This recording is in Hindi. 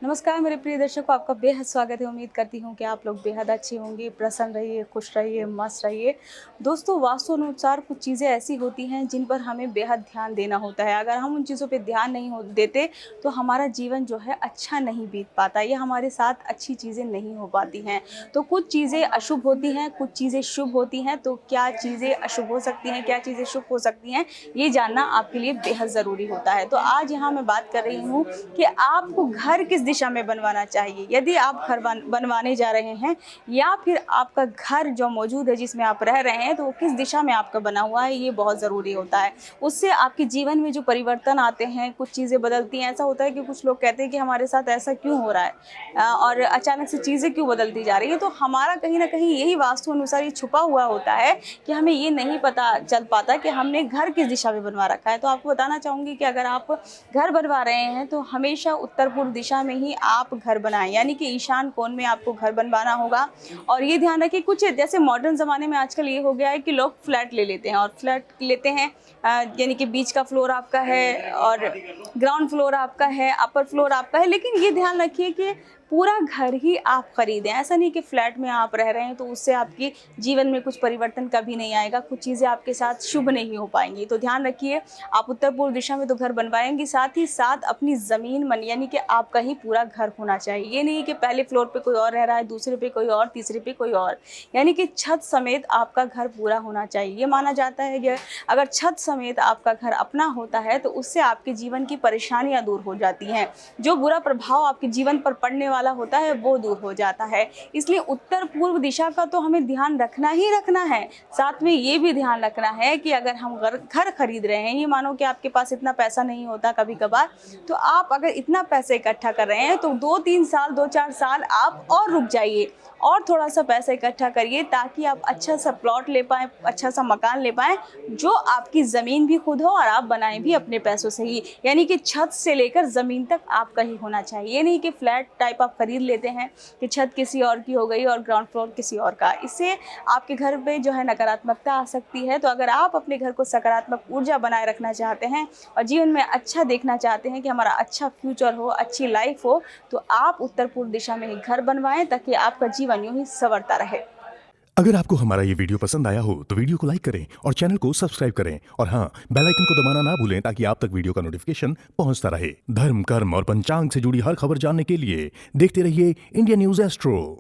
नमस्कार मेरे प्रिय दर्शकों, आपका बेहद स्वागत है। उम्मीद करती हूँ कि आप लोग बेहद अच्छे होंगे, प्रसन्न रहिए, खुश रहिए, मस्त रहिए। दोस्तों, वास्तु अनुसार कुछ चीज़ें ऐसी होती हैं जिन पर हमें बेहद ध्यान देना होता है। अगर हम उन चीज़ों पे ध्यान नहीं देते तो हमारा जीवन जो है अच्छा नहीं बीत पाता या हमारे साथ अच्छी चीज़ें नहीं हो पाती हैं। तो कुछ चीज़ें अशुभ होती हैं, कुछ चीज़ें शुभ होती हैं। तो क्या चीज़ें अशुभ हो सकती हैं, क्या चीज़ें शुभ हो सकती हैं, ये जानना आपके लिए बेहद ज़रूरी होता है। तो आज यहाँ मैं बात कर रही हूँ कि आपको घर किस दिशा में बनवाना चाहिए। यदि आप घर बनवाने जा रहे हैं या फिर आपका घर जो मौजूद है जिसमें आप रह रहे हैं, तो वो किस दिशा में आपका बना हुआ है, ये बहुत ज़रूरी होता है। उससे आपके जीवन में जो परिवर्तन आते हैं, कुछ चीज़ें बदलती हैं। ऐसा होता है कि कुछ लोग कहते हैं कि हमारे साथ ऐसा क्यों हो रहा है और अचानक से चीज़ें क्यों बदलती जा रही हैं। तो हमारा कहीं ना कहीं यही वास्तु अनुसार ये छुपा हुआ होता है कि हमें ये नहीं पता चल पाता कि हमने घर किस दिशा में बनवा रखा है। तो आपको बताना चाहूँगी कि अगर आप घर बनवा रहे हैं तो हमेशा उत्तर पूर्व दिशा में ही आप घर बनाएं, यानी कि ईशान कोण में आपको घर बनवाना होगा। और ये ध्यान रखिए, कुछ जैसे मॉडर्न ज़माने में आजकल ये हो गया है कि लोग फ्लैट ले लेते हैं और फ्लैट लेते हैं यानी कि बीच का फ्लोर आपका है और ग्राउंड फ्लोर आपका है, अपर फ्लोर आपका है। लेकिन ये ध्यान रखिए कि पूरा घर ही आप खरीदें। ऐसा नहीं कि फ्लैट में आप रह रहे हैं तो उससे आपके जीवन में कुछ परिवर्तन कभी नहीं आएगा, कुछ चीज़ें आपके साथ शुभ नहीं हो पाएंगी। तो ध्यान रखिए, आप उत्तर पूर्व दिशा में तो घर बनवाएंगे, साथ ही साथ अपनी ज़मीन मन यानी कि आपका ही पूरा घर होना चाहिए। ये नहीं कि पहले फ्लोर पे कोई और रह रहा है, दूसरे पे कोई और, तीसरे पे कोई और, यानी कि छत समेत आपका घर पूरा होना चाहिए। ये माना जाता है कि अगर छत समेत आपका घर अपना होता है तो उससे आपके जीवन की परेशानियाँ दूर हो जाती हैं, जो बुरा प्रभाव आपके जीवन पर पड़ने वाला होता है वो दूर हो जाता है। इसलिए उत्तर पूर्व दिशा का तो हमें ध्यान रखना ही रखना है। साथ में ये भी ध्यान रखना है कि अगर हम घर खरीद रहे हैं, ये मानो कि आपके पास इतना पैसा नहीं होता कभी कभार, तो आप अगर इतना पैसा इकट्ठा कर रहे हैं तो 2-3 साल, 2-4 साल आप और रुक जाइए और थोड़ा सा पैसा इकट्ठा करिए ताकि आप अच्छा सा प्लॉट ले पाएँ, अच्छा सा मकान ले पाएँ, जो आपकी ज़मीन भी खुद हो और आप बनाएं भी अपने पैसों से ही। यानी कि छत से लेकर ज़मीन तक आपका ही होना चाहिए। ये नहीं कि फ्लैट टाइप आप खरीद लेते हैं कि छत किसी और की हो गई और ग्राउंड फ्लोर किसी और का। इससे आपके घर पे जो है नकारात्मकता आ सकती है। तो अगर आप अपने घर को सकारात्मक ऊर्जा बनाए रखना चाहते हैं और जीवन में अच्छा देखना चाहते हैं कि हमारा अच्छा फ्यूचर हो, अच्छी लाइफ हो, तो आप उत्तर पूर्व दिशा में ही घर बनवाएं ताकि आपका जीवन यूं ही संवरता रहे। अगर आपको हमारा ये वीडियो पसंद आया हो तो वीडियो को लाइक करें और चैनल को सब्सक्राइब करें और हाँ, बेल आइकन को दबाना ना भूलें ताकि आप तक वीडियो का नोटिफिकेशन पहुंचता रहे। धर्म, कर्म और पंचांग से जुड़ी हर खबर जानने के लिए देखते रहिए इंडिया न्यूज एस्ट्रो।